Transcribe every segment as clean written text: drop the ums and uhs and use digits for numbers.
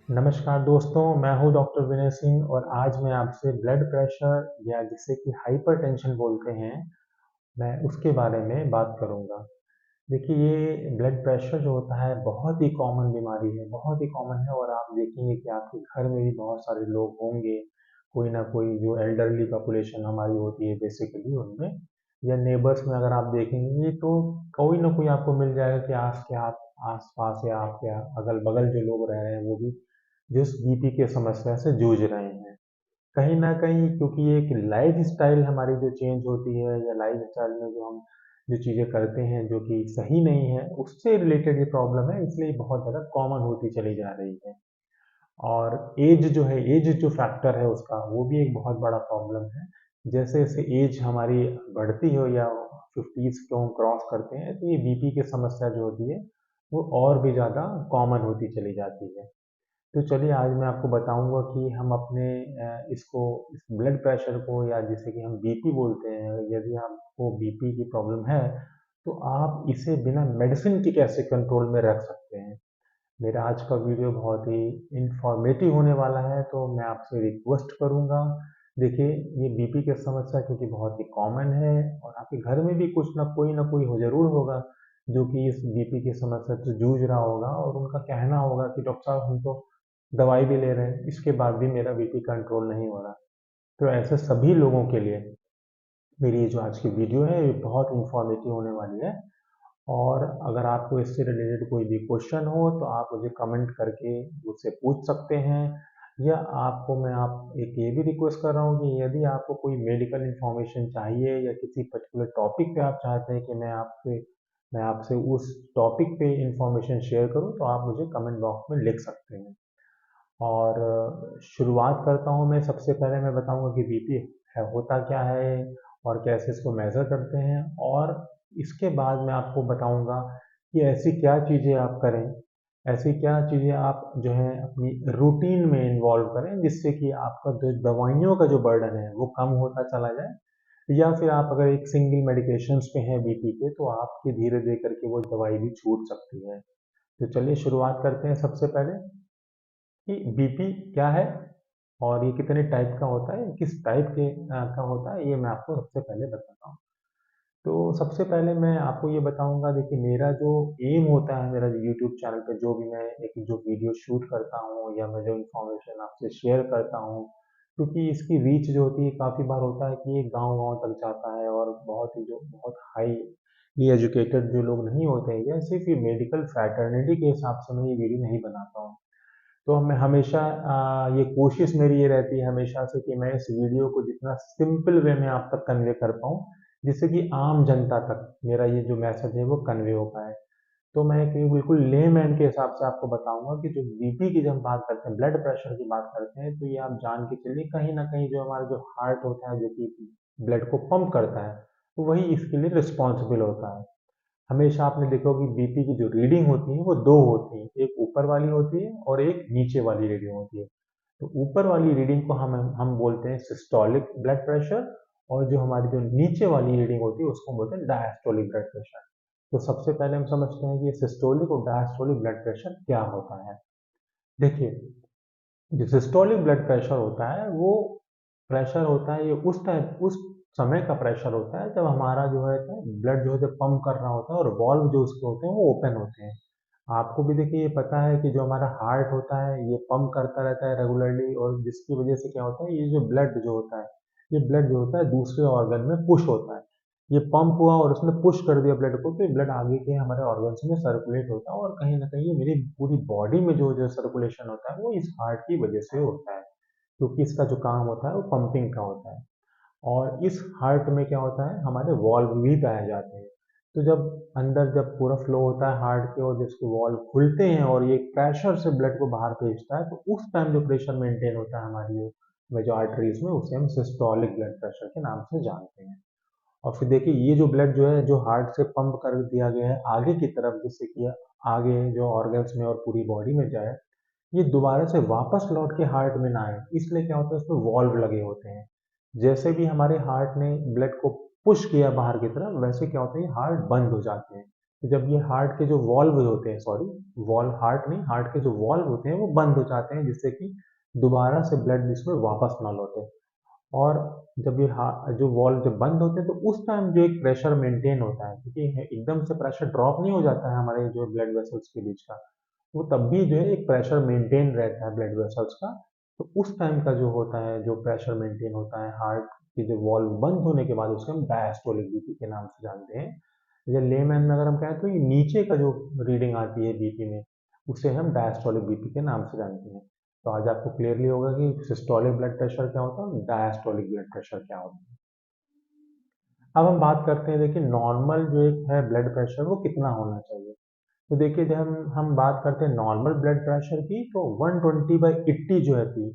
नमस्कार दोस्तों, मैं हूं डॉक्टर विनय सिंह और आज मैं आपसे ब्लड प्रेशर या जिसे कि हाइपरटेंशन बोलते हैं, मैं उसके बारे में बात करूंगा। देखिए, ये ब्लड प्रेशर जो होता है बहुत ही कॉमन बीमारी है, बहुत ही कॉमन है और आप देखेंगे कि आपके घर में भी बहुत सारे लोग होंगे, कोई ना कोई जो एल्डरली पॉपुलेशन हमारी होती है बेसिकली उनमें, या नेबर्स में अगर आप देखेंगे तो कोई ना कोई आपको मिल जाएगा कि आस पास या आपके अगल बगल जो लोग रह रहे हैं वो भी जिस बीपी के समस्या से जूझ रहे हैं। कहीं ना कहीं क्योंकि ये एक लाइफ स्टाइल हमारी जो चेंज होती है या लाइफ स्टाइल में जो हम जो चीज़ें करते हैं जो कि सही नहीं है उससे रिलेटेड ये प्रॉब्लम है, इसलिए बहुत ज़्यादा कॉमन होती चली जा रही है। और एज जो फैक्टर है उसका वो भी एक बहुत बड़ा प्रॉब्लम है। जैसे जैसे एज हमारी बढ़ती हो या 50s को हम क्रॉस करते हैं तो ये बीपी की समस्या जो होती है वो और भी ज़्यादा कॉमन होती चली जाती है। तो चलिए आज मैं आपको बताऊंगा कि हम अपने इस ब्लड प्रेशर को या जिसे कि हम बीपी बोलते हैं, यदि आपको बीपी की प्रॉब्लम है तो आप इसे बिना मेडिसिन के कैसे कंट्रोल में रख सकते हैं। मेरा आज का वीडियो बहुत ही इंफॉर्मेटिव होने वाला है, तो मैं आपसे रिक्वेस्ट करूंगा। देखिए, ये बीपी की समस्या क्योंकि बहुत ही कॉमन है और आपके घर में भी कुछ ना कोई हो जरूर होगा जो कि इस बीपी की समस्या से जूझ रहा होगा और उनका कहना होगा कि डॉक्टर साहब हम तो दवाई भी ले रहे हैं, इसके बाद भी मेरा बीपी कंट्रोल नहीं हो रहा। तो ऐसे सभी लोगों के लिए मेरी ये जो आज की वीडियो है ये बहुत इंफॉर्मेटिव होने वाली है। और अगर आपको इससे रिलेटेड कोई भी क्वेश्चन हो तो आप मुझे कमेंट करके मुझसे पूछ सकते हैं, या आपको मैं आप एक ये भी रिक्वेस्ट कर रहा हूँ कि यदि आपको कोई मेडिकल इन्फॉर्मेशन चाहिए या किसी पर्टिकुलर टॉपिक पे आप चाहते हैं कि मैं आपसे उस टॉपिक पे इंफॉर्मेशन शेयर करूँ तो आप मुझे कमेंट बॉक्स में लिख सकते हैं। और शुरुआत करता हूँ मैं। सबसे पहले मैं बताऊँगा कि बीपी है होता क्या है और कैसे इसको मेज़र करते हैं, और इसके बाद मैं आपको बताऊँगा कि ऐसी क्या चीज़ें आप करें, ऐसी क्या चीज़ें आप जो है अपनी रूटीन में इन्वॉल्व करें जिससे कि आपका जो दवाइयों का जो बर्डन है वो कम होता चला जाए। या फिर आप अगर एक सिंगल मेडिकेशंस पे हैं बीपी के तो आपकी धीरे धीरे करके वो दवाई भी छूट सकती है। तो चलिए शुरुआत करते हैं सबसे पहले कि बीपी क्या है और ये कितने टाइप का होता है, किस टाइप के का होता है, ये मैं आपको सबसे पहले बताता हूँ। तो सबसे पहले मैं आपको ये बताऊंगा, देखिए मेरा जो एम होता है, मेरा यूट्यूब चैनल पे जो भी मैं एक जो वीडियो शूट करता हूँ या मैं जो इन्फॉर्मेशन आपसे शेयर करता हूँ, क्योंकि इसकी रीच जो होती है काफ़ी बार होता है कि ये गांव गांव तक जाता है और बहुत हाई ये एजुकेटेड जो लोग नहीं होते हैं या सिर्फ ये मेडिकल फ्रैटर्निटी के हिसाब से मैं ये वीडियो नहीं बनाता हूँ। तो मैं हमेशा ये कोशिश मेरी ये रहती है हमेशा से कि मैं इस वीडियो को जितना सिंपल वे में आप तक कन्वे कर पाऊँ जिससे कि आम जनता तक मेरा ये जो मैसेज है वो कन्वे हो पाए। तो मैं एक बिल्कुल लेमैन के हिसाब से आपको बताऊंगा कि जो बीपी की जब हम बात करते हैं, ब्लड प्रेशर की बात करते हैं, तो ये आप जान के चलिए कहीं ना कहीं जो हमारा जो हार्ट होता है जो कि ब्लड को पंप करता है, तो वही इसके लिए रिस्पॉन्सिबल होता है। हमेशा आपने देखा होगा कि बीपी की जो रीडिंग होती है वो दो होती है, एक ऊपर वाली होती है और एक नीचे वाली रीडिंग होती है। तो ऊपर वाली रीडिंग को हम बोलते हैं सिस्टोलिक ब्लड प्रेशर, और जो हमारी जो नीचे वाली रीडिंग होती है उसको हम बोलते हैं डायस्टोलिक ब्लड प्रेशर। तो सबसे पहले हम समझते हैं कि सिस्टोलिक और डायस्टोलिक ब्लड प्रेशर क्या होता है। देखिए, जो सिस्टोलिक ब्लड प्रेशर होता है वो प्रेशर होता है, ये उस समय का प्रेशर होता है जब हमारा जो है ब्लड जो है पंप कर रहा होता है और वॉल्व जो उसके होते हैं वो ओपन होते हैं। आपको भी देखिए ये पता है कि जो हमारा हार्ट होता है ये पंप करता रहता है रेगुलरली, और जिसकी वजह से क्या होता है, ये जो ब्लड जो होता है ये ब्लड जो होता है दूसरे ऑर्गन में पुश होता है। ये पंप हुआ और उसने पुश कर दिया ब्लड को, तो ये ब्लड आगे के हमारे ऑर्गन्स में सर्कुलेट होता है और कहीं ना कहीं ये मेरी पूरी बॉडी में जो जो सर्कुलेशन होता है वो इस हार्ट की वजह से होता है, क्योंकि इसका जो काम होता है वो पंपिंग का होता है। और इस हार्ट में क्या होता है, हमारे वॉल्व भी पाए जाते हैं। तो जब पूरा फ्लो होता है हार्ट के और जिसके वॉल्व खुलते हैं और ये प्रेशर से ब्लड को बाहर भेजता है, तो उस टाइम जो प्रेशर मेंटेन होता है हमारी में जो आर्टरीज में, उसे हम सिस्टोलिक ब्लड प्रेशर के नाम से जानते हैं। और फिर देखिए ये जो ब्लड जो है जो हार्ट से पंप कर दिया गया है आगे की तरफ, जिससे कि आगे जो ऑर्गन्स में और पूरी बॉडी में जाए, ये दोबारा से वापस लौट के हार्ट में ना आए, इसलिए क्या होता है उसमें वॉल्व लगे होते हैं। जैसे भी हमारे हार्ट ने ब्लड को पुश किया बाहर की तरफ, वैसे क्या होता है हार्ट बंद हो जाते हैं। तो जब ये हार्ट के जो वॉल्व होते हैं, सॉरी, वॉल्व हार्ट नहीं, हार्ट के जो वॉल्व होते हैं वो बंद हो जाते हैं, जिससे कि दोबारा से ब्लड इसमें वापस ना लौटे। और जब ये जो वॉल्व जब बंद होते हैं तो उस टाइम जो एक प्रेशर मेंटेन होता है, क्योंकि एकदम से प्रेशर ड्रॉप नहीं हो जाता है हमारे जो ब्लड वेसल्स के बीच का, वो तब भी जो है एक प्रेशर मेंटेन रहता है ब्लड वेसल्स का। तो उस टाइम का जो होता है, जो प्रेशर मेंटेन होता है हार्ट की जो वॉल्व बंद होने के बाद, उसको हम डायस्टोलिक बीपी के नाम से जानते हैं। या लेमैन में अगर हम कहें तो ये नीचे का जो रीडिंग आती है बीपी में, उसे हम डायस्टोलिक बीपी के नाम से जानते हैं। तो आज आपको क्लियरली होगा कि सिस्टोलिक ब्लड प्रेशर क्या होता है और डायस्टोलिक ब्लड प्रेशर क्या होता है। अब हम बात करते हैं, देखिए नॉर्मल जो एक है ब्लड प्रेशर वो कितना होना चाहिए। तो देखिए जब हम बात करते हैं नॉर्मल ब्लड प्रेशर की, तो 120/80 जो है थी,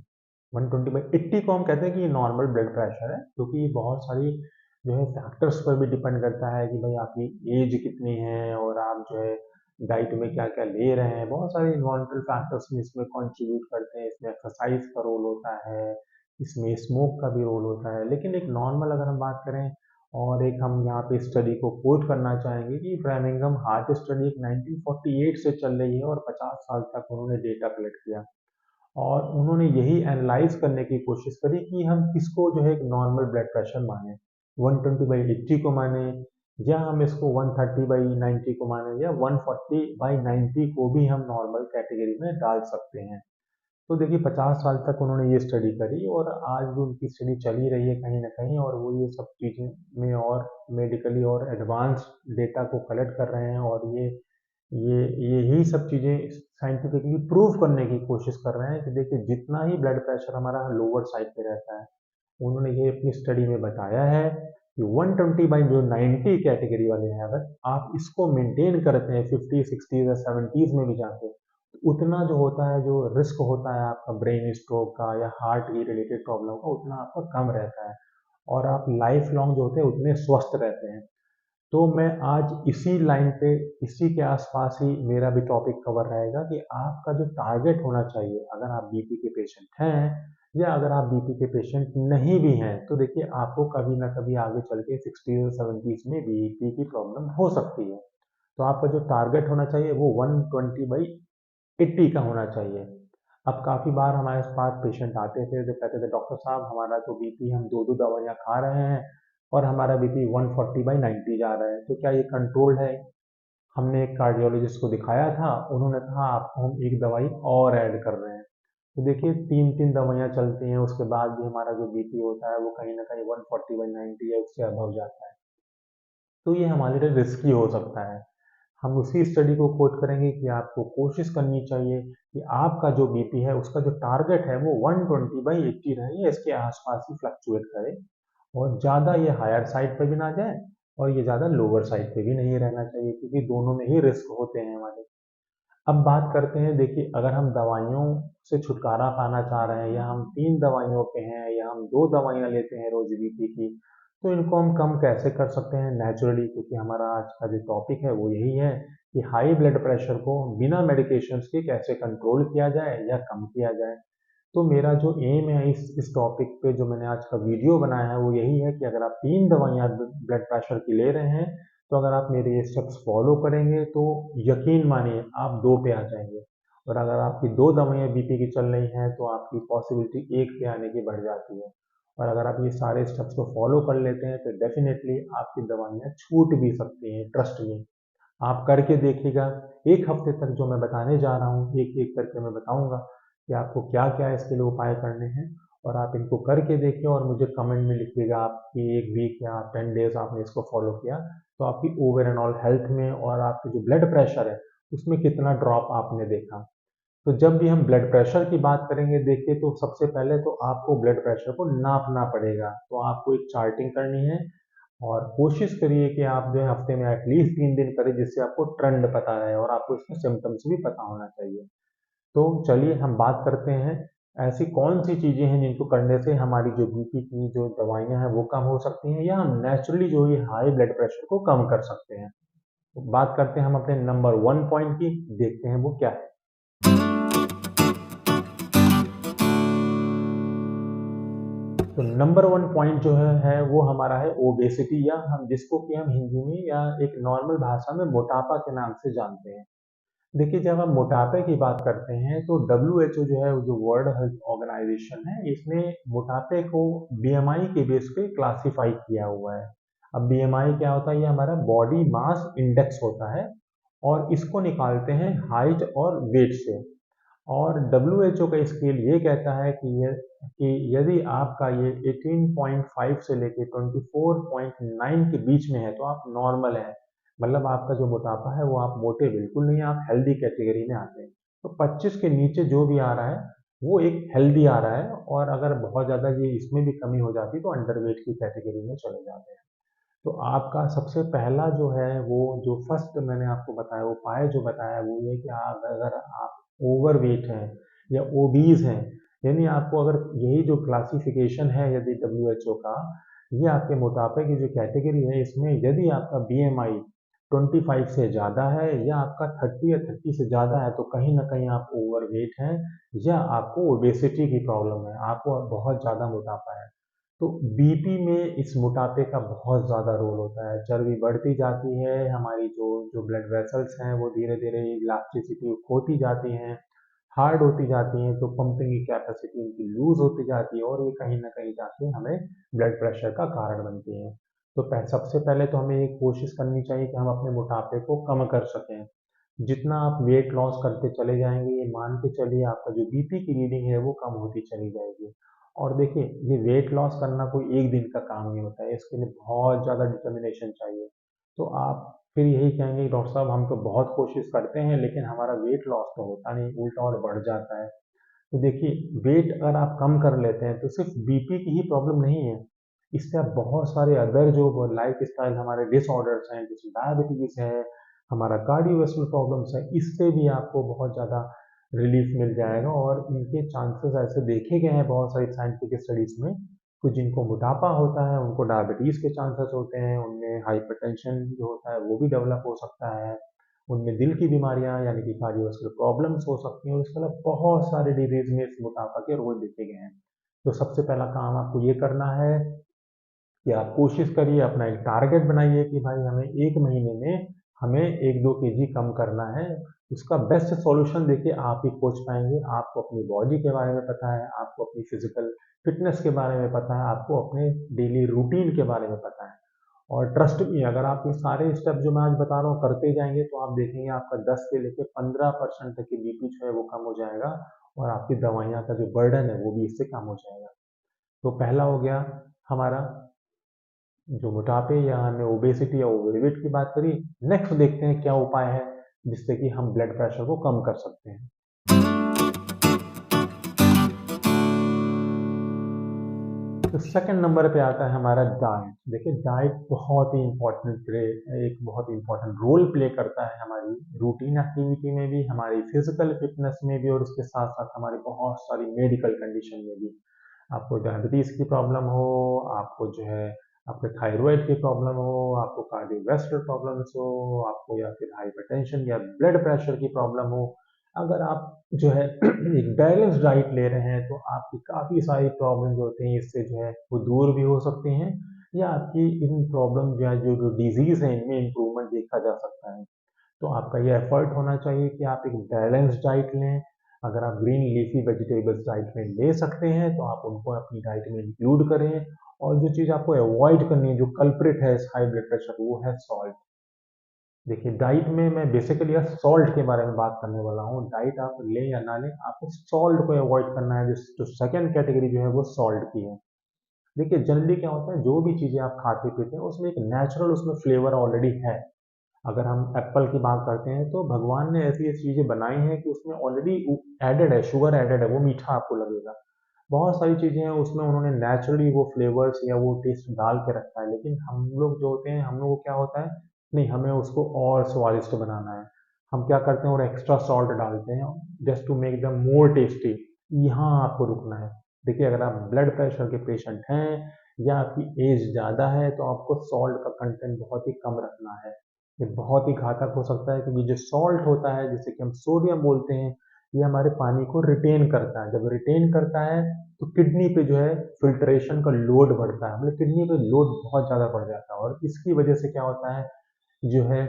120/80 को हम कहते हैं कि ये नॉर्मल ब्लड प्रेशर है, क्योंकि ये बहुत सारी जो है फैक्टर्स पर भी डिपेंड करता है कि भाई आपकी एज कितनी है और आप जो है डाइट में क्या क्या ले रहे हैं। बहुत सारे इन्वायरमेंटल फैक्टर्स इसमें कंट्रीब्यूट करते हैं। इसमें एक्सरसाइज का रोल होता है, इसमें स्मोक का भी रोल होता है। लेकिन एक नॉर्मल अगर हम बात करें, और एक हम यहाँ पे स्टडी को कोट करना चाहेंगे कि फ्रेमिंगम हार्ट स्टडी एक 1948 से चल रही है और 50 साल तक उन्होंने डेटा कलेक्ट किया, और उन्होंने यही एनालाइज करने की कोशिश करी कि हम किसको जो है एक नॉर्मल ब्लड प्रेशर माने, 120/80 को माने, या हम इसको 130/90 को माने, या 140/90 को भी हम नॉर्मल कैटेगरी में डाल सकते हैं। तो देखिए 50 साल तक उन्होंने ये स्टडी करी, और आज भी उनकी स्टडी चल ही रही है कहीं ना कहीं, और वो ये सब चीज़ें में और मेडिकली और एडवांस डेटा को कलेक्ट कर रहे हैं, और ये यही सब चीज़ें साइंटिफिकली प्रूव करने की कोशिश कर रहे हैं कि देखिए जितना ही ब्लड प्रेशर हमारा लोअर साइड पे रहता है, उन्होंने ये अपनी स्टडी में बताया है कि 120/90 कैटेगरी वाले हैं, अगर आप इसको मेंटेन करते हैं 50, 60 या 70 में भी जाते हैं, तो उतना जो होता है, जो रिस्क होता है आपका ब्रेन स्ट्रोक का या हार्ट की रिलेटेड प्रॉब्लम का, उतना आपका कम रहता है, और आप लाइफ लॉन्ग जो होते हैं उतने स्वस्थ रहते हैं। तो मैं आज इसी लाइन पे, इसी के आसपास ही मेरा भी टॉपिक कवर रहेगा कि आपका जो टारगेट होना चाहिए, अगर आप बीपी के पेशेंट हैं या अगर आप बीपी के पेशेंट नहीं भी हैं, तो देखिए आपको कभी ना कभी आगे चल के 60 और 70 में बीपी की प्रॉब्लम हो सकती है। तो आपका जो टारगेट होना चाहिए वो 120/80 का होना चाहिए। अब काफ़ी बार हमारे पास पेशेंट आते थे जो कहते थे, डॉक्टर साहब हमारा तो बीपी, हम दो दो दवाइयाँ खा रहे हैं और हमारा बीपी 140/90 जा रहा है, तो क्या ये कंट्रोल्ड है? हमने एक कार्डियोलॉजिस्ट को दिखाया था, उन्होंने कहा आपको हम एक दवाई और ऐड कर रहे हैं। तो देखिए 3-3 दवाइयाँ चलती हैं, उसके बाद भी हमारा जो बीपी होता है वो कहीं ना कहीं 140/90 या उससे अबव जाता है। तो ये हमारे लिए रिस्की हो सकता है। हम उसी स्टडी को कोट करेंगे कि आपको कोशिश करनी चाहिए कि आपका जो बीपी है उसका जो टारगेट है वो 120/80 रहे, या इसके आसपास ही फ्लक्चुएट करे, और ज़्यादा ये हायर साइड पे भी ना जाए और ये ज़्यादा लोअर साइड पे भी नहीं रहना चाहिए, क्योंकि दोनों में ही रिस्क होते हैं हमारे। अब बात करते हैं, देखिए अगर हम दवाइयों से छुटकारा पाना चाह रहे हैं, या हम 3 दवाइयों पे हैं, या हम 2 दवाइयाँ लेते हैं रोज बीपी की, तो इनको हम कम कैसे कर सकते हैं नेचुरली, क्योंकि हमारा आज का जो टॉपिक है वो यही है कि हाई ब्लड प्रेशर को बिना मेडिकेशंस के कैसे कंट्रोल किया जाए या कम किया जाए। तो मेरा जो एम है इस टॉपिक पे, जो मैंने आज का वीडियो बनाया है, वो यही है कि अगर आप 3 दवाइयाँ ब्लड प्रेशर की ले रहे हैं, तो अगर आप मेरे ये स्टेप्स फॉलो करेंगे तो यकीन मानिए आप 2 पे आ जाएंगे, और अगर आपकी 2 दवाइयाँ बीपी की चल रही हैं तो आपकी पॉसिबिलिटी 1 पे आने की बढ़ जाती है। और अगर आप ये सारे स्टेप्स को फॉलो कर लेते हैं तो डेफिनेटली आपकी दवाइयाँ छूट भी सकती हैं, ट्रस्ट मी। आप करके देखिएगा। 1 हफ्ते तक जो मैं बताने जा रहा हूँ, एक-एक करके मैं बताऊँगा कि आपको क्या-क्या इसके लिए उपाय करने हैं, और आप इनको करके देखिए और मुझे कमेंट में लिखिएगा आपकी 1 वीक या 10 डेज़ आपने इसको फॉलो किया, तो आपकी ओवरऑल हेल्थ में और आपके जो ब्लड प्रेशर है, उसमें कितना ड्रॉप आपने देखा। तो जब भी हम ब्लड प्रेशर की बात करेंगे, देखिए तो सबसे पहले तो आपको ब्लड प्रेशर को नापना पड़ेगा। तो आपको एक चार्टिंग करनी है, और कोशिश करिए कि आप जो है हफ्ते में एटलीस्ट 3 दिन करें, जिससे आपको ट्रेंड पता रहे और आपको इसके सिम्टम्स भी पता होना चाहिए। तो चलिए हम बात करते हैं, ऐसी कौन सी चीज़ें हैं जिनको करने से हमारी जो बीपी की जो दवाइयाँ हैं वो कम हो सकती हैं, या हम नेचुरली जो ये हाई ब्लड प्रेशर को कम कर सकते हैं। तो बात करते हैं हम अपने नंबर 1 पॉइंट की, देखते हैं वो क्या है। तो तो नंबर वन पॉइंट जो है वो हमारा है ओबेसिटी, या हम जिसको कि हम हिंदी में या एक नॉर्मल भाषा में मोटापा के नाम से जानते हैं। देखिए, जब हम मोटापे की बात करते हैं तो डब्ल्यूएचओ जो है, जो वर्ल्ड हेल्थ ऑर्गेनाइजेशन है, इसने मोटापे को बीएमआई के बेस पे क्लासिफाई किया हुआ है। अब बीएमआई क्या होता है? ये हमारा बॉडी मास इंडेक्स होता है और इसको निकालते हैं हाइट और वेट से। और डब्ल्यूएचओ का स्केल ये कहता है कि यदि आपका ये 18.5 से लेके 24.9 के बीच में है तो आप नॉर्मल है। मतलब आपका जो मोटापा है वो आप मोटे बिल्कुल नहीं, आप हेल्दी कैटेगरी में आते हैं। तो 25 के नीचे जो भी आ रहा है वो एक हेल्दी आ रहा है, और अगर बहुत ज़्यादा ये इसमें भी कमी हो जाती है तो अंडरवेट की कैटेगरी में चले जाते हैं। तो आपका सबसे पहला जो है वो जो फर्स्ट मैंने आपको बताया उपाय जो बताया वो ये कि आप अगर आप ओवरवेट हैं या ओबीज हैं, यानी आपको अगर यही जो क्लासिफिकेशन है यदि डब्ल्यूएचओ का, ये आपके मोटापे की जो कैटेगरी है इसमें यदि आपका बीएमआई 25 से ज़्यादा है या आपका 30 या 30 से ज़्यादा है तो कहीं ना कहीं आप ओवरवेट हैं या आपको ओबेसिटी की प्रॉब्लम है, आपको बहुत ज़्यादा मोटापा है। तो बीपी में इस मोटापे का बहुत ज़्यादा रोल होता है। चर्बी बढ़ती जाती है, हमारी जो जो ब्लड वेसल्स हैं वो धीरे धीरे इलास्टिसिटी खोती जाती हैं, हार्ड होती जाती हैं, तो पंपिंग की कैपेसिटी उनकी लूज होती जाती है और ये कहीं ना कहीं जाके हमें ब्लड प्रेशर का कारण बनती हैं। तो सबसे पहले तो हमें ये कोशिश करनी चाहिए कि हम अपने मोटापे को कम कर सकें। जितना आप वेट लॉस करते चले जाएंगे, ये मान के चलिए आपका जो बीपी की रीडिंग है वो कम होती चली जाएगी। और देखिए, ये वेट लॉस करना कोई एक दिन का काम नहीं होता है, इसके लिए बहुत ज़्यादा डिटर्मिनेशन चाहिए। तो आप फिर यही कहेंगे कि डॉक्टर साहब हम तो बहुत कोशिश करते हैं लेकिन हमारा वेट लॉस तो होता नहीं, उल्टा और बढ़ जाता है। तो देखिए, वेट अगर आप कम कर लेते हैं तो सिर्फ बीपी की ही प्रॉब्लम नहीं है, इससे आप बहुत सारे अदर जो लाइफ स्टाइल हमारे डिसऑर्डर्स हैं, जैसे डायबिटीज है, हमारा कार्डियोवैस्कुलर प्रॉब्लम्स है, इससे भी आपको बहुत ज़्यादा रिलीफ मिल जाएगा। और इनके चांसेस ऐसे देखे गए हैं बहुत सारी साइंटिफिक स्टडीज में, तो जिनको मोटापा होता है उनको डायबिटीज के चांसेस होते हैं, उनमें हाइपरटेंशन जो होता है वो भी डेवलप हो सकता है, उनमें दिल की बीमारियां यानी कि कार्डियोवास्कुलर प्रॉब्लम्स हो सकती हैं, और इसके अलावा बहुत सारे डिजीज में इस मोटापा के रोल देखे गए हैं। तो सबसे पहला काम आपको ये करना है कि आप कोशिश करिए, अपना एक टारगेट बनाइए कि भाई हमें एक महीने में हमें 1-2 केजी कम करना है। उसका बेस्ट सॉल्यूशन देखिए आप ही खोज पाएंगे। आपको अपनी बॉडी के बारे में पता है, आपको अपनी फिजिकल फिटनेस के बारे में पता है, आपको अपने डेली रूटीन के बारे में पता है। और ट्रस्ट मी, अगर आप ये सारे स्टेप जो मैं आज बता रहा हूँ करते जाएंगे तो आप देखेंगे आपका 10 से लेकर 15% तक की बीपी जो है वो कम हो जाएगा, और आपकी दवाइयाँ का जो बर्डन है वो भी इससे कम हो जाएगा। तो पहला हो गया हमारा जो मोटापे या हमने ओबेसिटी या ओवरवेट की बात करी। नेक्स्ट देखते हैं क्या उपाय है जिससे कि हम ब्लड प्रेशर को कम कर सकते हैं। तो सेकंड नंबर पे आता है हमारा डाइट। देखिए, डाइट बहुत ही इम्पोर्टेंट एक बहुत इम्पोर्टेंट रोल प्ले करता है हमारी रूटीन एक्टिविटी में भी, हमारी फिजिकल फिटनेस में भी, और उसके साथ साथ हमारी बहुत सारी मेडिकल कंडीशन में भी। आपको डायबिटीज की प्रॉब्लम हो, आपको जो है आपके थायराइड की प्रॉब्लम हो, आपको कार्डियोवैस्कुलर प्रॉब्लम्स हो, आपको या फिर हाइपरटेंशन या ब्लड प्रेशर की प्रॉब्लम हो, अगर आप जो है एक बैलेंस डाइट ले रहे हैं तो आपकी काफ़ी सारी प्रॉब्लम जो होती हैं इससे जो है वो दूर भी हो सकती हैं, या आपकी इन प्रॉब्लम या जो डिजीज़ है इनमें इम्प्रूवमेंट देखा जा सकता है। तो आपका ये एफर्ट होना चाहिए कि आप एक बैलेंस डाइट लें। अगर आप ग्रीन लीफी वेजिटेबल्स डाइट में ले सकते हैं तो आप उनको अपनी डाइट में इंक्लूड करें। और जो चीज़ आपको अवॉइड करनी है, जो कल्प्रिट है इस हाई ब्लड प्रेशर, वो है सॉल्ट। देखिए, डाइट में मैं बेसिकली आज सॉल्ट के बारे में बात करने वाला हूँ। डाइट आप लें या ना लें, आपको सॉल्ट को अवॉइड करना है। जो सेकंड कैटेगरी जो है वो सॉल्ट की है। देखिए, जनरली क्या होता है, जो भी चीज़ें आप खाते पीते हैं उसमें एक नेचुरल उसमें फ्लेवर ऑलरेडी है। अगर हम एप्पल की बात करते हैं तो भगवान ने ऐसी ऐसी चीज़ें बनाई हैं कि उसमें ऑलरेडी एडेड है, शुगर एडेड है, वो मीठा आपको लगेगा। बहुत सारी चीज़ें हैं उसमें उन्होंने नेचुरली वो फ्लेवर्स या वो टेस्ट डाल के रखा है, लेकिन हम लोग जो होते हैं, हम लोग को क्या होता है, नहीं हमें उसको और स्वादिष्ट बनाना है। हम क्या करते हैं, और एक्स्ट्रा सॉल्ट डालते हैं just to make the more tasty. यहाँ आपको रुकना है। देखिए, अगर आप ब्लड प्रेशर के पेशेंट हैं या आपकी एज ज़्यादा है तो आपको सॉल्ट का कंटेंट बहुत ही कम रखना है। ये बहुत ही घातक हो सकता है, क्योंकि जो सॉल्ट होता है जिसे कि हम सोडियम बोलते हैं, ये हमारे पानी को रिटेन करता है। जब रिटेन करता है तो किडनी पे जो है फिल्ट्रेशन का लोड बढ़ता है, मतलब किडनी पे लोड बहुत ज़्यादा बढ़ जाता है और इसकी वजह से क्या होता है, जो है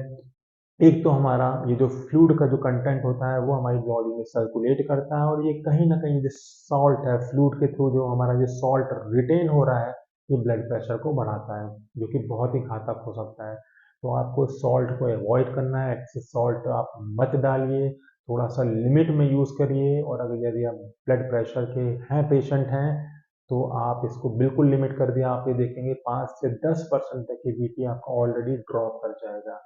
एक तो हमारा ये जो फ्लूइड का जो कंटेंट होता है वो हमारी बॉडी में सर्कुलेट करता है और ये कहीं न कहीं जो सॉल्ट है फ्लूइड के थ्रू जो हमारा जो सॉल्ट रिटेन हो रहा है, ये ब्लड प्रेशर को बढ़ाता है, जो कि बहुत ही घातक हो सकता है। तो आपको सॉल्ट को अवॉइड करना है, एक्सेस सॉल्ट आप मत डालिए, थोड़ा-सा लिमिट में यूज़ करिए और अगर यदि आप ब्लड प्रेशर के हैं पेशेंट हैं, तो आप इसको बिल्कुल लिमिट कर दिया, आप ये देखेंगे 5 से 10% तक ये बीपी आपका ऑलरेडी ड्रॉप कर जाएगा।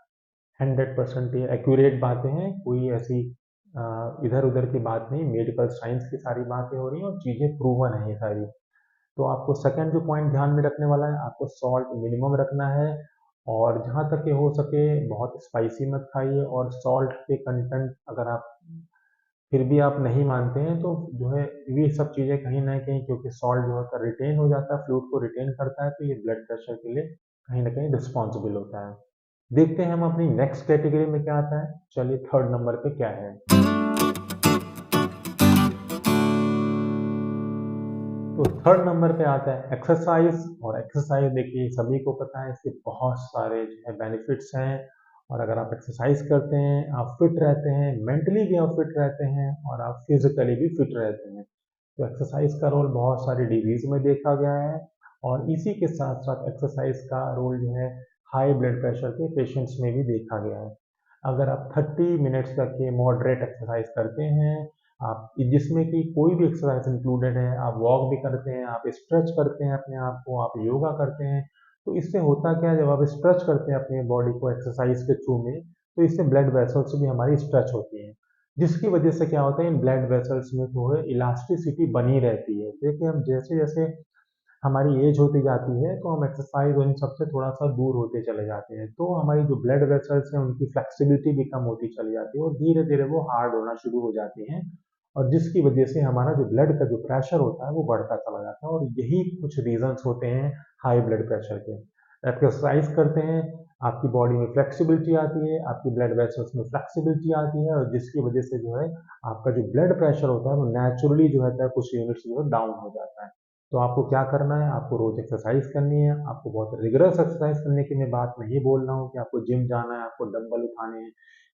100% ये एक्यूरेट बातें हैं, कोई ऐसी इधर-उधर की बात नहीं, मेडिकल साइंस की सारी बातें हो रही हैं और चीज़ें प्रूवन हैं ये सारी। तो आपको सेकंड जो पॉइंट ध्यान में रखने वाला है, आपको सॉल्ट मिनिमम रखना है और जहाँ तक ये हो सके बहुत स्पाइसी मत खाइए और सॉल्ट के कंटेंट अगर आप फिर भी आप नहीं मानते हैं तो जो है ये सब चीज़ें कहीं न कहीं क्योंकि सॉल्ट जो होता है रिटेन हो जाता है, फ्लूइड को रिटेन करता है, तो ये ब्लड प्रेशर के लिए कहीं न कहीं रिस्पॉन्सिबल होता है। देखते हैं हम अपनी नेक्स्ट कैटेगरी में क्या आता है। चलिए थर्ड नंबर पे क्या है। तो थर्ड नंबर पे आता है एक्सरसाइज और एक्सरसाइज देखिए सभी को पता है इसके बहुत सारे जो है बेनिफिट्स हैं और अगर आप एक्सरसाइज करते हैं आप फिट रहते हैं, मेंटली भी आप फिट रहते हैं और आप फिजिकली भी फिट रहते हैं। तो एक्सरसाइज का रोल बहुत सारी डिजीज में देखा गया है और इसी के साथ साथ एक्सरसाइज का रोल जो है हाई ब्लड प्रेशर के पेशेंट्स में भी देखा गया है। अगर आप 30 मिनट्स तक के मॉडरेट एक्सरसाइज करते हैं, आप जिसमें कि कोई भी एक्सरसाइज इंक्लूडेड है, आप वॉक भी करते हैं, आप स्ट्रेच करते हैं अपने आप को, आप योगा करते हैं, तो इससे होता क्या है जब आप स्ट्रेच करते हैं अपनी बॉडी को एक्सरसाइज के थ्रू में, तो इससे ब्लड वेसल्स भी हमारी स्ट्रेच होती हैं, जिसकी वजह से क्या होता है इन ब्लड वेसल्स में जो है इलास्टिसिटी बनी रहती है। देखिए हम जैसे जैसे हमारी एज होती जाती है तो हम एक्सरसाइज और इन सबसे थोड़ा-सा दूर होते चले जाते हैं। तो हमारी जो ब्लड वेसल्स हैं उनकी फ्लेक्सिबिलिटी भी कम होती चली जाती है और धीरे-धीरे वो हार्ड होना शुरू हो जाती हैं और जिसकी वजह से हमारा जो ब्लड का जो प्रेशर होता है वो बढ़ता चला जाता है और यही कुछ रीज़न्स होते हैं हाई ब्लड प्रेशर के। एक्सरसाइज करते हैं, आपकी बॉडी में फ्लेक्सिबिलिटी आती है, आपकी ब्लड वेसल्स में फ्लेक्सिबिलिटी आती है और जिसकी वजह से जो है आपका जो ब्लड प्रेशर होता है वो नेचुरली जो है कुछ यूनिट्स जो है डाउन हो जाता है। तो आपको क्या करना है, आपको रोज़ एक्सरसाइज करनी है, आपको बहुत रिगरस एक्सरसाइज करने की मैं बात नहीं बोल रहा हूँ कि आपको जिम जाना है, आपको डंबल उठाने हैं,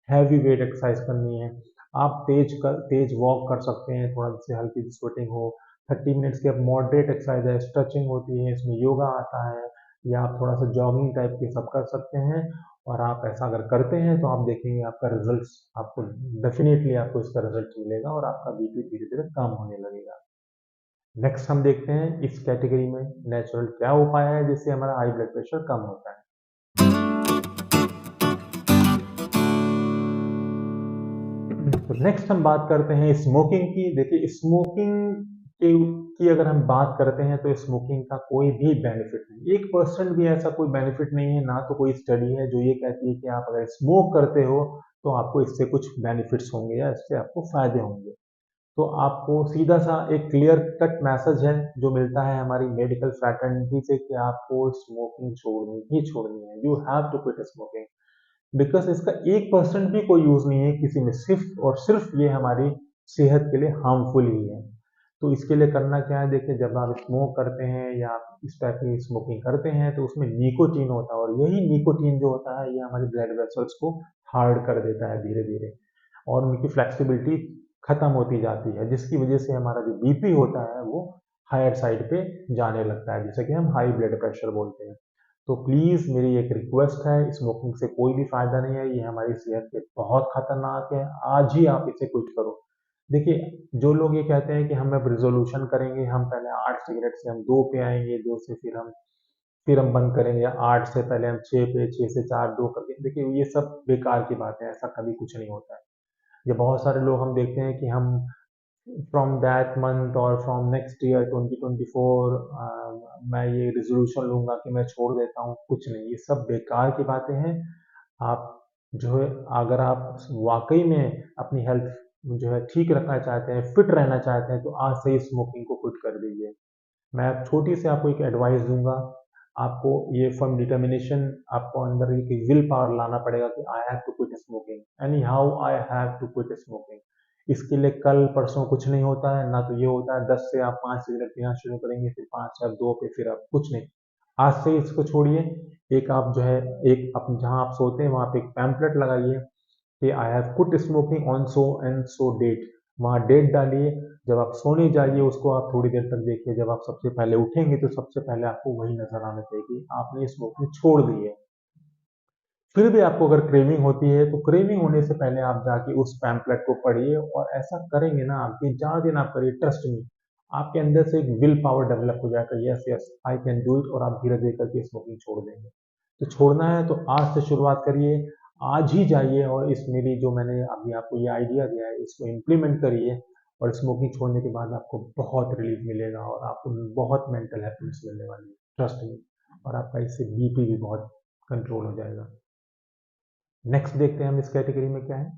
हैवी वेट एक्सरसाइज करनी है। आप तेज वॉक कर सकते हैं, थोड़ा जिससे हल्की सी स्वेटिंग हो। 30 मिनट्स की आप मॉडरेट एक्सरसाइज है, स्ट्रेचिंग होती है, इसमें योगा आता है या आप थोड़ा सा जॉगिंग टाइप के सब कर सकते हैं और आप ऐसा अगर करते हैं तो आप देखेंगे आपका रिजल्ट्स आपको डेफिनेटली आपको इसका रिजल्ट मिलेगा और आपका बीपी धीरे-धीरे कम होने लगेगा। नेक्स्ट हम देखते हैं इस कैटेगरी में नेचुरल क्या उपाय है जिससे हमारा हाई ब्लड प्रेशर कम होता है। तो नेक्स्ट हम बात करते हैं स्मोकिंग की। देखिए स्मोकिंग की अगर हम बात करते हैं तो स्मोकिंग का कोई भी बेनिफिट नहीं, 1% भी ऐसा कोई बेनिफिट नहीं है, ना तो कोई स्टडी है जो ये कहती है कि आप अगर स्मोक करते हो तो आपको इससे कुछ बेनिफिट्स होंगे या इससे आपको फायदे होंगे। तो आपको सीधा सा एक क्लियर कट मैसेज है जो मिलता है हमारी मेडिकल फ्रैटर्निटी से कि आपको स्मोकिंग छोड़नी ही छोड़नी है, you have to quit smoking. Because इसका 1% भी कोई यूज नहीं है किसी में, सिर्फ और सिर्फ ये हमारी सेहत के लिए हार्मफुल ही है। तो इसके लिए करना क्या है, देखिए जब आप स्मोक करते हैं या आप इस टाइप की स्मोकिंग करते हैं तो उसमें निकोटीन होता है और यही निकोटीन जो होता है ये हमारे ब्लड वेसल्स को हार्ड कर देता है धीरे धीरे और उनकी फ्लेक्सिबिलिटी खत्म होती जाती है जिसकी वजह से हमारा जो बीपी होता है वो हायर साइड पे जाने लगता है जिसे कि हम हाई ब्लड प्रेशर बोलते हैं। तो प्लीज़ मेरी एक रिक्वेस्ट है, स्मोकिंग से कोई भी फ़ायदा नहीं है, ये हमारी सेहत पे बहुत खतरनाक है, आज ही आप इसे क्विट करो। देखिए, जो लोग ये कहते हैं कि हम अब रिज़ोल्यूशन करेंगे, हम पहले 8 सिगरेट से हम 2 पे आएँगे, 2 से फिर हम बंद करेंगे या 8 से पहले हम 6 पे, 6 से 4, 2 करके देखिए ये सब बेकार की बात है, ऐसा कभी कुछ नहीं होता है। ये बहुत सारे लोग हम देखते हैं कि हम फ्रॉम दैट मंथ और फ्रॉम नेक्स्ट ईयर 2024 मैं ये रिजोल्यूशन लूंगा कि मैं छोड़ देता हूँ, कुछ नहीं, ये सब बेकार की बातें हैं। आप जो है अगर आप वाकई में अपनी हेल्थ जो है ठीक रखना चाहते हैं, फिट रहना चाहते हैं तो आज से ही स्मोकिंग को क्विट कर दीजिए। मैं छोटी सी आपको एक एडवाइस दूंगा, आपको ये फर्म डिटर्मिनेशन आपको अंदर एक विल पावर लाना पड़ेगा कि I have to quit smoking, anyhow I have to quit smoking. इसके लिए कल परसों कुछ नहीं होता है, ना तो ये होता है 10 से आप 5 सिगरेट पीना शुरू करेंगे, फिर 5 से आप 2 पे, फिर आप कुछ नहीं। आज से इसको छोड़िए। एक आप जो है, एक आप जहाँ आप सोते हैं वहाँ पे एक पैम्पलेट लगाइए कि I have quit smoking on so and so date. वहाँ डेट डालिए। जब आप सोने जाइए उसको आप थोड़ी देर तक देखिए। जब आप सबसे पहले उठेंगे तो सबसे पहले आपको वही नजर आना चाहिए कि आपने स्मोकिंग छोड़ दी है। फिर भी आपको अगर क्रेविंग होती है तो क्रेविंग होने से पहले आप जाके उस पैम्पलेट को पढ़िए, और ऐसा करेंगे ना आप, ये ज़्यादा दिन आप करिए, ट्रस्ट मी, आपके अंदर से एक विल पावर डेवलप हो जाएगा। Yes yes, I can do it, और आप धीरे धीरे करके स्मोकिंग छोड़ देंगे। तो छोड़ना है तो आज से शुरुआत करिए। आज ही जाइए और इस मेरी जो मैंने अभी आपको ये आइडिया दिया है इसको इम्प्लीमेंट करिए, और स्मोकिंग छोड़ने के बाद आपको बहुत रिलीफ मिलेगा और आपको बहुत मेंटल हैप्पीनेस मिलने वाली है, ट्रस्ट मी। और आपका इससे बीपी भी बहुत कंट्रोल हो जाएगा। नेक्स्ट देखते हैं हम इस कैटेगरी में क्या है।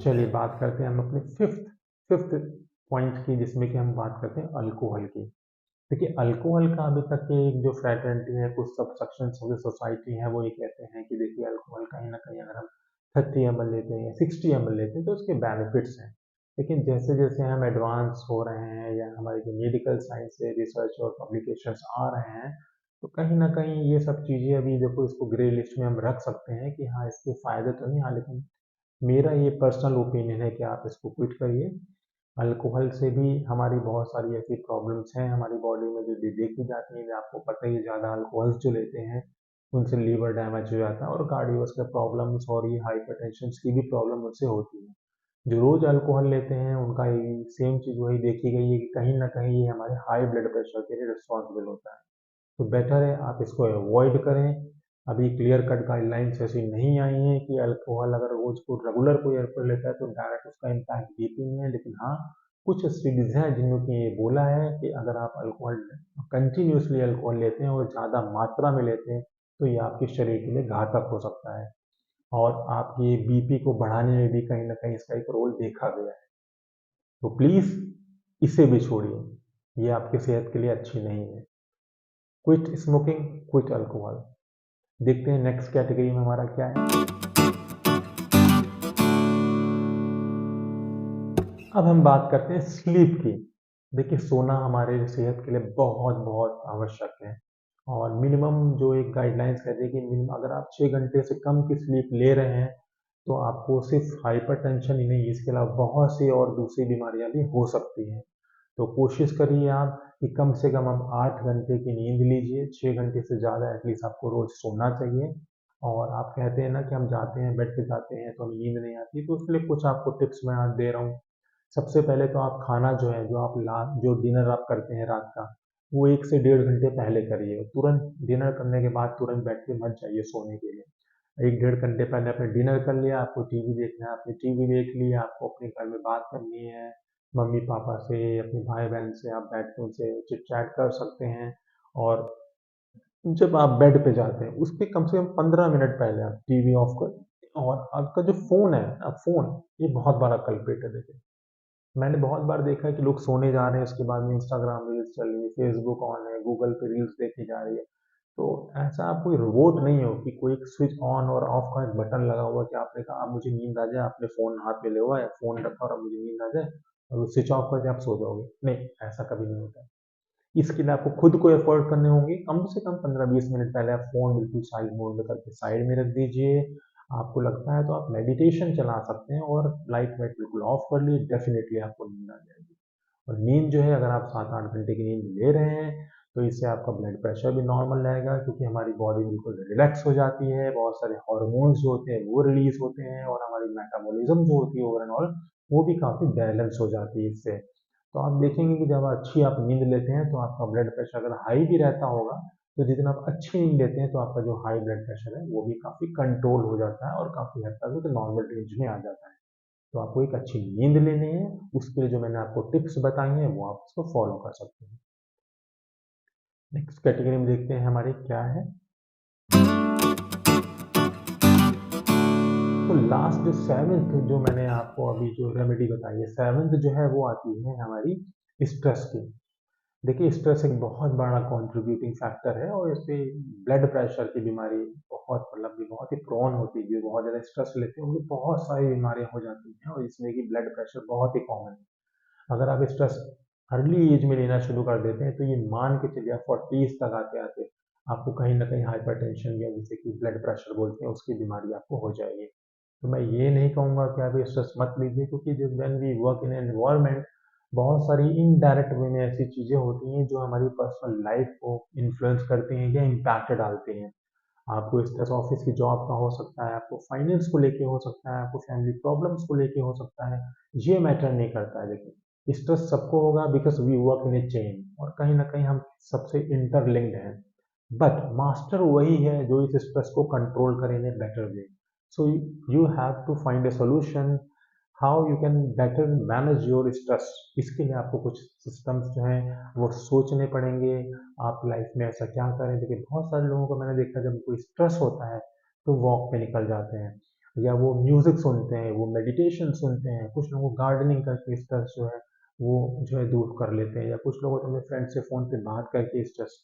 चलिए बात करते हैं हम अपने फिफ्थ फिफ्थ पॉइंट की, जिसमें कि हम बात करते हैं अल्कोहल की। देखिए, अल्कोहल का अभी तक के एक जो फ्रेटर्निटी है, कुछ सब सेक्शंस ऑफ द सोसाइटी है, वो ये कहते हैं कि देखिए अल्कोहल कहीं ना कहीं अगर हम 30 ml लेते हैं या 60 ml लेते हैं तो उसके बेनिफिट्स हैं। लेकिन जैसे जैसे हम एडवांस हो रहे हैं या हमारी जो मेडिकल साइंस से रिसर्च और पब्लिकेशंस आ रहे हैं, तो कहीं ना कहीं ये सब चीज़ें अभी देखो, इसको ग्रे लिस्ट में हम रख सकते हैं कि हाँ इसके फायदे तो नहीं, हाँ लेकिन मेरा ये पर्सनल ओपिनियन है कि आप इसको क्विट करिए। अल्कोहल से भी हमारी बहुत सारी ऐसी प्रॉब्लम्स हैं हमारी बॉडी में जो देखी जाती हैं। आपको पता ही है, ज़्यादा अल्कोहल्स जो लेते हैं उनसे लीवर डैमेज हो जाता है और कार्डियोवास्कुलर प्रॉब्लम्स और ये हाइपरटेंशन की भी प्रॉब्लम उनसे होती है। जो रोज़ अल्कोहल लेते हैं उनका ये सेम चीज़ वही देखी गई है कि कहीं ना कहीं ये हमारे हाई ब्लड प्रेशर के लिए रिस्पॉन्सिबल होता है। तो बेटर है आप इसको अवॉइड करें। अभी क्लियर कट गाइडलाइंस ऐसी नहीं आई हैं कि अल्कोहल अगर रोज को रेगुलर कोई अल्कोहल लेता है तो डायरेक्ट उसका इम्पैक्ट बीपी में है, लेकिन हाँ कुछ स्टडीज हैं जिन्होंने ये बोला है कि अगर आप अल्कोहल कंटिन्यूसली अल्कोहल लेते हैं और ज़्यादा मात्रा में लेते हैं तो ये आपके शरीर के लिए घातक हो सकता है, और आपकी बीपी को बढ़ाने में भी कहीं ना कहीं इसका एक रोल देखा गया है। तो प्लीज़ इसे भी छोड़िए, ये आपकी सेहत के लिए अच्छी नहीं है। Quit smoking, quit alcohol. देखते हैं नेक्स्ट कैटेगरी में हमारा क्या है। अब हम बात करते हैं स्लीप की। देखिए, सोना हमारे सेहत के लिए बहुत बहुत आवश्यक है, और मिनिमम जो एक गाइडलाइंस कहते हैं कि मिनिमम अगर आप 6 घंटे से कम की स्लीप ले रहे हैं तो आपको सिर्फ हाइपरटेंशन ही नहीं, इसके अलावा बहुत सी और दूसरी बीमारियां भी हो सकती हैं। तो कोशिश करिए आप कि कम से कम हम 8 घंटे की नींद लीजिए। 6 घंटे से ज़्यादा एटलीस्ट आपको रोज सोना चाहिए। और आप कहते हैं ना कि हम जाते हैं बेड पे जाते हैं तो हमें नींद नहीं आती, तो उसके लिए कुछ आपको टिप्स मैं आज दे रहा हूँ। सबसे पहले तो आप खाना जो है, जो डिनर आप करते हैं रात का, वो 1 से 1.5 घंटे पहले करिए। तुरंत डिनर करने के बाद तुरंत बेड पे मत जाइए सोने के लिए। 1 डेढ़ घंटे पहले आपने डिनर कर लिया, आपको टीवी देखना है, आपने टीवी देख लिया, आपको अपने घर में बात करनी है, मम्मी पापा से, अपने भाई बहन से आप बैठ के उनसे चिट चैट कर सकते हैं। और जब आप बेड पे जाते हैं उसके कम से कम 15 मिनट पहले आप टीवी ऑफ कर। और आपका जो फोन है, अब फोन ये बहुत बड़ा कल्प्रिट है। देखिए, मैंने बहुत बार देखा है कि लोग सोने जा रहे हैं उसके बाद में इंस्टाग्राम रील्स चल रही है, फेसबुक ऑन है, गूगल पे रील्स देखी जा रही है। तो ऐसा आप कोई रोबोट नहीं हो कि कोई एक स्विच ऑन और ऑफ का एक बटन लगा हुआ कि आपने कहा अब मुझे नींद आ जाए, आपने फोन हाथ में ले हुआ है, फोन रखा और अब मुझे नींद आ जाए और वो स्विच ऑफ करके आप सो जाओगे। नहीं, ऐसा कभी नहीं होता है। इसके लिए आपको खुद को एफर्ट करने होंगे। कम से कम 15-20 मिनट पहले आप फ़ोन बिल्कुल साइड मोड में करके साइड में रख दीजिए। आपको लगता है तो आप मेडिटेशन चला सकते हैं और लाइट वाइट बिल्कुल ऑफ कर लीजिए, डेफिनेटली आपको नींद आ जाएगी। और नींद जो है, अगर आप 7-8 घंटे की नींद ले रहे हैं तो इससे आपका ब्लड प्रेशर भी नॉर्मल रहेगा, क्योंकि हमारी बॉडी बिल्कुल रिलैक्स हो जाती है, बहुत सारे हार्मोन्स जो होते हैं वो रिलीज होते हैं, और हमारी मेटाबॉलिज्म जो होती है ओवरऑल वो भी काफ़ी बैलेंस हो जाती है इससे। तो आप देखेंगे कि जब अच्छी आप नींद लेते हैं तो आपका ब्लड प्रेशर अगर हाई भी रहता होगा, तो जितना आप अच्छी नींद लेते हैं तो आपका जो हाई ब्लड प्रेशर है वो भी काफ़ी कंट्रोल हो जाता है और काफ़ी हद तक तो नॉर्मल रेंज में आ जाता है। तो आपको एक अच्छी नींद लेनी है, उसके लिए जो मैंने आपको टिप्स बताई हैं वो आप उसको फॉलो कर सकते हैं। नेक्स्ट कैटेगरी में देखते हैं हमारी क्या है। तो लास्ट जो सेवेंथ जो मैंने आपको अभी जो रेमेडी बताई है, सेवेंथ जो है वो आती है हमारी स्ट्रेस की। देखिए स्ट्रेस एक बहुत बड़ा कंट्रीब्यूटिंग फैक्टर है और इससे ब्लड प्रेशर की बीमारी बहुत मतलब भी बहुत ही प्रोन होती है। जो बहुत ज़्यादा स्ट्रेस लेते हैं उनको बहुत सारी बीमारियां हो जाती हैं और इसमें कि ब्लड प्रेशर बहुत ही कॉमन है। अगर आप स्ट्रेस अर्ली एज में लेना शुरू कर देते हैं तो ये मान के चलिए आप 40s तक आते आते आपको कहीं ना कहीं हाइपरटेंशन या जिसे कि ब्लड प्रेशर बोलते हैं उसकी बीमारी आपको हो जाएगी। तो मैं ये नहीं कहूँगा कि आप स्ट्रेस मत लीजिए, क्योंकि जब when we work in environment बहुत सारी इनडायरेक्ट वे में ऐसी चीज़ें होती हैं जो हमारी पर्सनल लाइफ को इन्फ्लुएंस करती हैं या इम्पैक्ट डालती हैं। आपको स्ट्रेस ऑफिस की जॉब का हो सकता है, आपको फाइनेंस को लेके हो सकता है, आपको फैमिली प्रॉब्लम्स को लेके हो सकता है। ये मैटर नहीं करता है। लेकिन स्ट्रेस सबको होगा because we work in a chain और कहीं ना कहीं हम सबसे इंटरलिंक्ड हैं। बट मास्टर वही है जो इस स्ट्रेस को कंट्रोल करे in a better way. So you have to find a solution how you can better manage your stress. इसके लिए आपको कुछ सिस्टम्स जो हैं वो सोचने पड़ेंगे। आप लाइफ में ऐसा क्या करें। देखिए बहुत सारे लोगों को मैंने देखा जब कोई स्ट्रेस होता है तो वॉक पे निकल जाते हैं या वो म्यूजिक सुनते हैं, वो मेडिटेशन सुनते हैं। कुछ लोगों को गार्डनिंग करके स्ट्रेस जो है वो जो है दूर कर लेते हैं, या कुछ लोग अपने फ्रेंड से फ़ोन पे बात करके स्ट्रेस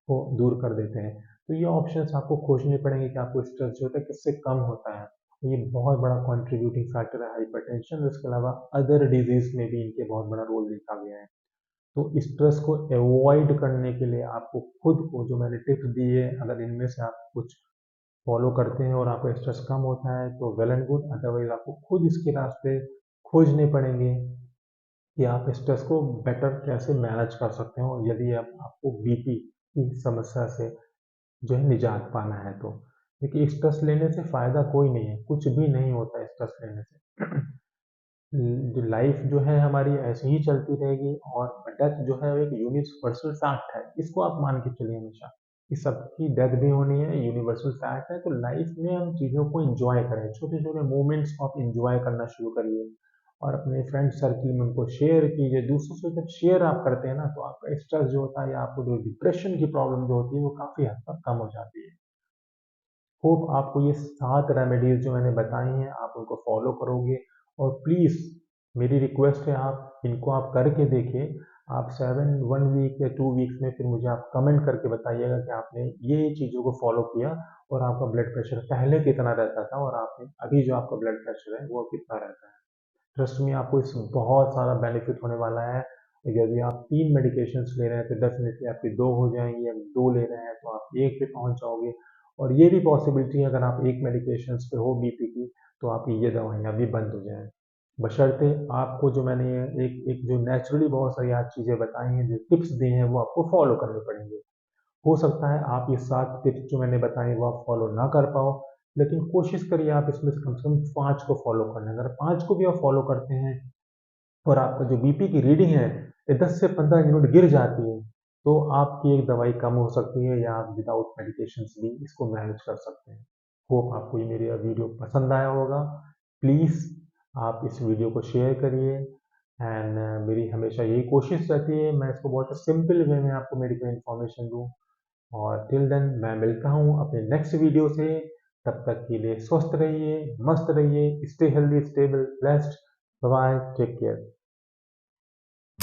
को दूर कर देते हैं। तो ये ऑप्शंस आपको खोजने पड़ेंगे कि आपको स्ट्रेस जो होता है किससे कम होता है। ये बहुत बड़ा कंट्रीब्यूटिंग फैक्टर है हाइपरटेंशन। इसके अलावा अदर डिजीज में भी इनके बहुत बड़ा रोल देखा गया है। तो स्ट्रेस को अवॉइड करने के लिए आपको खुद को जो मैंने टिप्स दिए, अगर इनमें से आप कुछ फॉलो करते हैं और आपका स्ट्रेस कम होता है तो वेल एंड गुड। अदरवाइज आपको खुद इसके रास्ते खोजने पड़ेंगे कि आप स्ट्रेस को बेटर कैसे मैनेज कर सकते हो, यदि आपको बीपी की समस्या से जो है निजात पाना है तो। देखिए स्ट्रेस लेने से फ़ायदा कोई नहीं है, कुछ भी नहीं होता है स्ट्रेस लेने से। जो लाइफ जो है हमारी ऐसे ही चलती रहेगी और डेथ जो है वो एक यूनिवर्सल फैक्ट है। इसको आप मान के चलिए हमेशा कि सबकी डेथ भी होनी है, यूनिवर्सल फैक्ट है। तो लाइफ में हम चीज़ों को एंजॉय करें, छोटे छोटे मोमेंट्स को आप एंजॉय करना शुरू करिए और अपने फ्रेंड सर्किल में उनको शेयर कीजिए। दूसरों से जब शेयर आप करते हैं ना तो आपका स्ट्रेस जो होता है या आपको जो डिप्रेशन की प्रॉब्लम जो होती है वो काफ़ी हद तक कम हो जाती है। होप आपको ये 7 रेमेडीज़ जो मैंने बताई हैं आप उनको फॉलो करोगे। और प्लीज़ मेरी रिक्वेस्ट है आप इनको आप करके देखिए। आप 1 वीक या 2 वीक्स में फिर मुझे आप कमेंट करके बताइएगा कि आपने ये चीज़ों को फॉलो किया और आपका ब्लड प्रेशर पहले कितना रहता था और आपने अभी जो आपका ब्लड प्रेशर है वो कितना रहता है। ट्रस्ट में आपको इससे बहुत सारा बेनिफिट होने वाला है। यदि आप 3 मेडिकेशंस ले रहे हैं तो डेफिनेटली आपकी 2 हो जाएँगी, अगर 2 ले रहे हैं तो आप 1 पे पहुँच जाओगे। और ये भी पॉसिबिलिटी है अगर आप 1 मेडिकेशंस पे हो बीपी की तो आपकी ये दवाइयाँ भी बंद हो जाएँ। बशर्ते आपको जो मैंने ये एक एक जो नेचुरली बहुत सारी आज चीज़ें बताई हैं, जो टिप्स दी हैं वो आपको फॉलो करने पड़ेंगे। हो सकता है आप ये 7 टिप्स जो मैंने बताई वो आप फॉलो ना कर पाओ, लेकिन कोशिश करिए आप इसमें से कम 5 को फॉलो करने। अगर 5 को भी आप फॉलो करते हैं और आपका जो बीपी की रीडिंग है ये 10 से 15 यूनिट गिर जाती है, तो आपकी एक दवाई कम हो सकती है या आप विदाउट मेडिकेशंस भी इसको मैनेज कर सकते हैं। होप आपको ये मेरा वीडियो पसंद आया होगा। प्लीज़ आप इस वीडियो को शेयर करिए एंड मेरी हमेशा यही कोशिश रहती है मैं इसको बहुत सिंपल वे में आपको मेडिकल इन्फॉर्मेशन दूँ। और टिल देन मैं मिलता हूँ अपने नेक्स्ट वीडियो से। तब तक के लिए स्वस्थ रहिए, मस्त रहिए, stay healthy, stable, blessed. Bye, take care.